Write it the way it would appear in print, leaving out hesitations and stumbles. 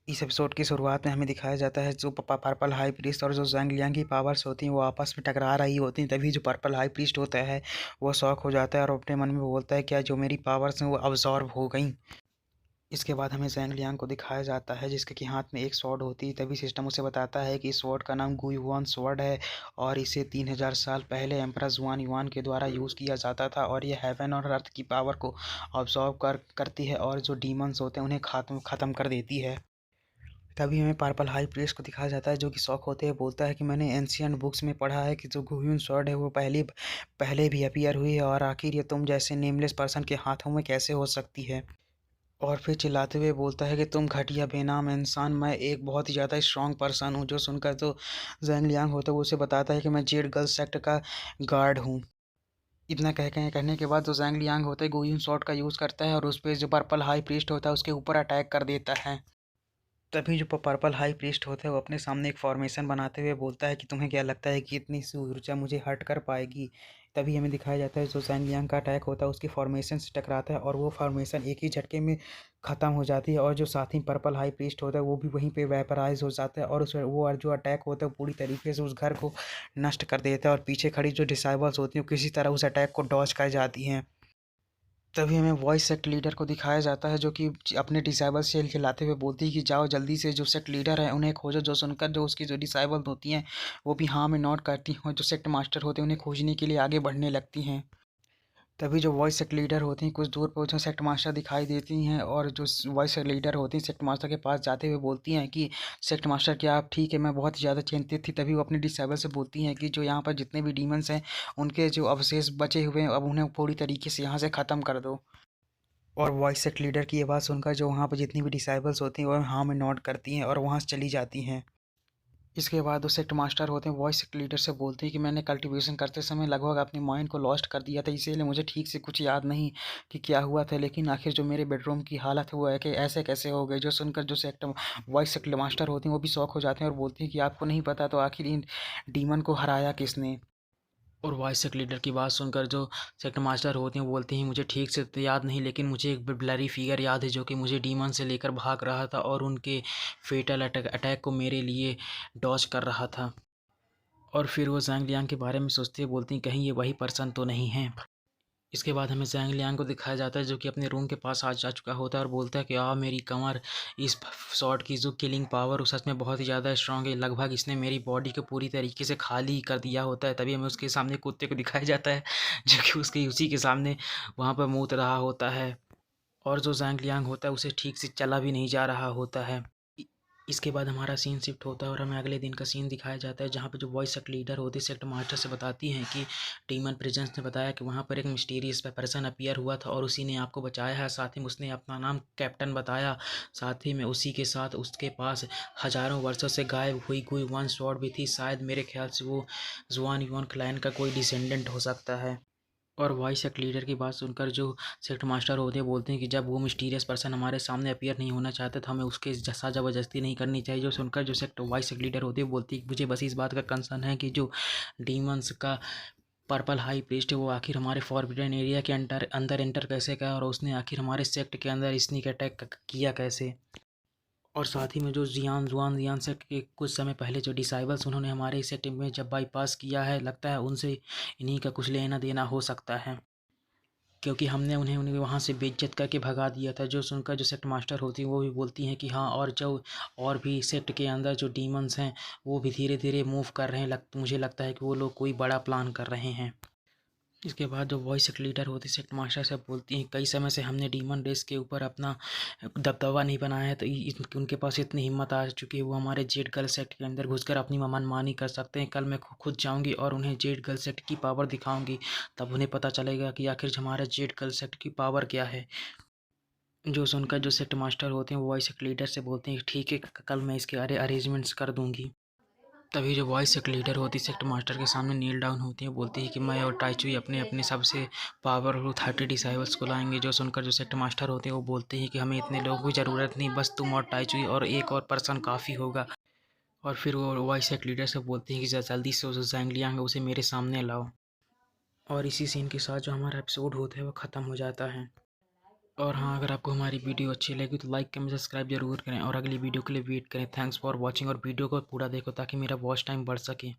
इस एपिसोड की शुरुआत में हमें दिखाया जाता है जो पर्पल हाई प्रीस्ट और जो ज़ैंग लियांग की पावर्स होती हैं वो आपस में टकरा रही होती हैं। तभी जो पर्पल हाई प्रीस्ट होता है वो शॉक हो जाता है और अपने मन में बोलता है क्या जो मेरी पावर्स हैं वो अब्जॉर्ब हो गई। इसके बाद हमें ज़ैंग लियांग को दिखाया जाता है जिसके कि हाथ में एक स्वॉर्ड होती है। तभी सिस्टम उसे बताता है कि इस स्वॉर्ड का नाम गुई हुआन स्वॉर्ड है और इसे 3000 साल पहले एम्परर जुआन युआन के द्वारा यूज़ किया जाता था और ये हेवन और अर्थ की पावर को ऑब्जॉर्व करती है और जो डीमंस होते हैं उन्हें ख़त्म कर देती है। तभी हमें पर्पल हाई प्रीस्ट को दिखाया जाता है जो कि शॉक होते हुए बोलता है कि मैंने एंशियंट बुक्स में पढ़ा है कि जो गुह्यन स्वॉर्ड है वो पहले भी अपीयर हुई है और आखिर ये तुम जैसे नेमलेस पर्सन के हाथों में कैसे हो सकती है। और फिर चिल्लाते हुए बोलता है कि तुम घटिया बेनाम इंसान, मैं एक बहुत ही ज़्यादा स्ट्रांग पर्सन हूँ। जो सुनकर जो जैंग लियांग होता है वो उसे बताता है कि मैं जेड गर्ल सेक्ट का गार्ड हूँ। इतना कहने के बाद जो जैंग लियांग होता है गुह्यन स्वॉर्ड का यूज़ करता है और उस पर जो पर्पल हाई प्रीस्ट होता है उसके ऊपर अटैक कर देता है। तभी जो पर्पल हाई प्रीस्ट होता है वो अपने सामने एक फॉर्मेशन बनाते हुए बोलता है कि तुम्हें क्या लगता है कि इतनी सी ऊर्जा मुझे हर्ट कर पाएगी। तभी हमें दिखाया जाता है जो सैन लियांग का अटैक होता है उसकी फॉर्मेशन से टकराता है और वो फॉर्मेशन एक ही झटके में ख़त्म हो जाती है और जो साथ ही पर्पल हाई प्रीस्ट होता है वो भी वहीं पे वेपराइज हो जाता है और उस वो जो अटैक होता है वो पूरी तरीके से उस घर को नष्ट कर देता है और पीछे खड़ी जो डिसाइबल्स होती हैं वो किसी तरह उस अटैक को डॉज कर जाती हैं। तभी हमें वॉइस सेक्ट लीडर को दिखाया जाता है जो कि अपने डिसाइबल से खिलाते हुए बोलती है कि जाओ जल्दी से जो सेक्ट लीडर है उन्हें खोजो। जो सुनकर जो उसकी जो डिसाइबल होती हैं वो भी हाँ में नोट करती हैं और जो सेक्ट मास्टर होते हैं उन्हें खोजने के लिए आगे बढ़ने लगती हैं। तभी जो वॉइस सेक्ट लीडर होती हैं कुछ दूर पर जो सेक्ट मास्टर दिखाई देती हैं और जो वॉइस सेक्ट लीडर होती हैं सेक्ट मास्टर के पास जाते हुए बोलती हैं कि सेक्ट मास्टर क्या आप ठीक है, मैं बहुत ज़्यादा चिंतित थी। तभी वो अपने डिसाइबल से बोलती हैं कि जो यहाँ पर जितने भी डीमंस हैं उनके जो अवशेष बचे हुए हैं अब उन्हें पूरी तरीके से यहाँ से ख़त्म कर दो। और वॉइस सेक्ट लीडर की ये बात सुनकर जो वहाँ पर जितनी भी डिसाइबल्स होती हैं वो हाँ में नोट करती हैं और वहाँ से चली जाती हैं। इसके बाद वो सेक्ट मास्टर होते हैं वॉइस सेक्ट लीडर से बोलते हैं कि मैंने कल्टीवेशन करते समय लगभग अपने माइंड को लॉस्ट कर दिया था, इसीलिए मुझे ठीक से कुछ याद नहीं कि क्या हुआ था, लेकिन आखिर जो मेरे बेडरूम की हालत है वो है कि ऐसे कैसे हो गए। जो सुनकर जो सेक्ट वॉइस सेक्ट मास्टर होते हैं वो भी शौक हो जाते हैं और बोलते हैं कि आपको नहीं पता तो आखिर इन डीमन को हराया किसने। और वॉइस सेक्ट लीडर की बात सुनकर जो सेक्ट मास्टर होते हैं वो बोलते हैं मुझे ठीक से तो याद नहीं, लेकिन मुझे एक ब्लरी फिगर याद है जो कि मुझे डीमन से लेकर भाग रहा था और उनके फेटल अटैक को मेरे लिए डॉज कर रहा था। और फिर वो ज़ैंग लियांग के बारे में सोचते हुए बोलती हैं कहीं ये वही पर्सन तो नहीं है। इसके बाद हमें ज़ैंग लियांग को दिखाया जाता है जो कि अपने रूम के पास आ जा चुका होता है और बोलता है कि मेरी कमर, इस शॉट की जो किलिंग पावर वो सच में बहुत ही ज़्यादा स्ट्रांग है, लगभग इसने मेरी बॉडी को पूरी तरीके से खाली कर दिया होता है। तभी हमें उसके सामने कुत्ते को दिखाया जाता है जो कि उसके उसी के सामने वहाँ पर मूत रहा होता है और जो ज़ैंग लियांग होता है उसे ठीक से चला भी नहीं जा रहा होता है। इ इसके बाद हमारा सीन शिफ्ट होता है और हमें अगले दिन का सीन दिखाया जाता है जहाँ पे जो वॉइस सेक्ट लीडर होती है सेक्ट मास्टर से बताती हैं कि डीमन प्रेजेंस ने बताया कि वहाँ पर एक मिस्टीरियस पर्सन अपीयर हुआ था और उसी ने आपको बचाया है। साथ ही में उसने अपना नाम कैप्टन बताया। साथ ही में उसी के साथ उसके पास हज़ारों वर्षों से गायब हुई कोई वन स्वॉर्ड भी थी। शायद मेरे ख्याल से वो जुआन युआन क्लैन का कोई डिसेंडेंट हो सकता है। और वॉइस सेक्ट लीडर की बात सुनकर जो सेक्ट मास्टर होते हैं बोलते हैं कि जब वो मिस्टीरियस पर्सन हमारे सामने अपीयर नहीं होना चाहते तो हमें उसके साथ ज़बरदस्ती नहीं करनी चाहिए। जो सुनकर जो सेक्ट वॉइस सेक्ट लीडर होते हैं बोलती है मुझे बस इस बात का कंसर्न है कि जो डीमंस का पर्पल हाई प्रीस्ट है वो आखिर हमारे फॉरबिडन एरिया के अंदर अंदर एंटर कैसे गया और उसने आखिर हमारे सेक्ट के अंदर स्नीक अटैक किया कैसे। और साथ ही में जो जियान से के कुछ समय पहले जो डिसाइबल्स उन्होंने हमारे इस सेक्ट में जब बाईपास किया है, लगता है उनसे इन्हीं का कुछ लेना देना हो सकता है क्योंकि हमने उन्हें उन्हें वहाँ से बेइज्जत करके भगा दिया था। जो सुनकर जो सेक्ट मास्टर होती हैं वो भी बोलती हैं कि हाँ, और जो और भी सेक्ट के अंदर जो डीमंस हैं वो भी धीरे धीरे मूव कर रहे हैं। मुझे लगता है कि वो लोग कोई बड़ा प्लान कर रहे हैं। इसके बाद जो वॉइस सेक्ट लीडर होती है सेक्ट मास्टर से बोलती हैं कई समय से हमने डीमन रेस के ऊपर अपना दबदबा नहीं बनाया है, तो उनके पास इतनी हिम्मत आ चुकी है वो हमारे जेड गर्ल सेक्ट के अंदर घुसकर अपनी मनमानी कर सकते हैं। कल मैं खुद जाऊंगी और उन्हें जेड गर्ल सेक्ट की पावर दिखाऊंगी, तब उन्हें पता चलेगा कि आखिर हमारा जेड गर्ल सेक्ट की पावर क्या है। जो सुनकर जो सेक्ट मास्टर होते हैं वो वॉइस सेक्ट लीडर से बोलते हैं ठीक है, कल मैं इसके अरेंजमेंट्स कर दूंगी। तभी जो वॉइस सेक्ट लीडर होती है सेक्ट मास्टर के सामने नील डाउन होती है, बोलती है कि मैं और टाइचुई अपने अपने सबसे पावरफुल 30 डिसाइबल्स को लाएंगे। जो सुनकर जो सेक्ट मास्टर होते हैं वो बोलते हैं कि हमें इतने लोगों की ज़रूरत नहीं, बस तुम और टाइचुई और एक और पर्सन काफ़ी होगा। और फिर वो वॉइस सेक्ट लीडर से बोलते हैं कि जल्दी से जो जैंग लियांग है उसे मेरे सामने लाओ। और इसी सीन के साथ जो हमारा एपिसोड होता है वो ख़त्म हो जाता है। और हाँ, अगर आपको हमारी वीडियो अच्छी लगी तो लाइक कमेंट सब्सक्राइब जरूर करें और अगली वीडियो के लिए वेट करें। थैंक्स फॉर वॉचिंग और वीडियो को पूरा देखो ताकि मेरा वॉच टाइम बढ़ सके।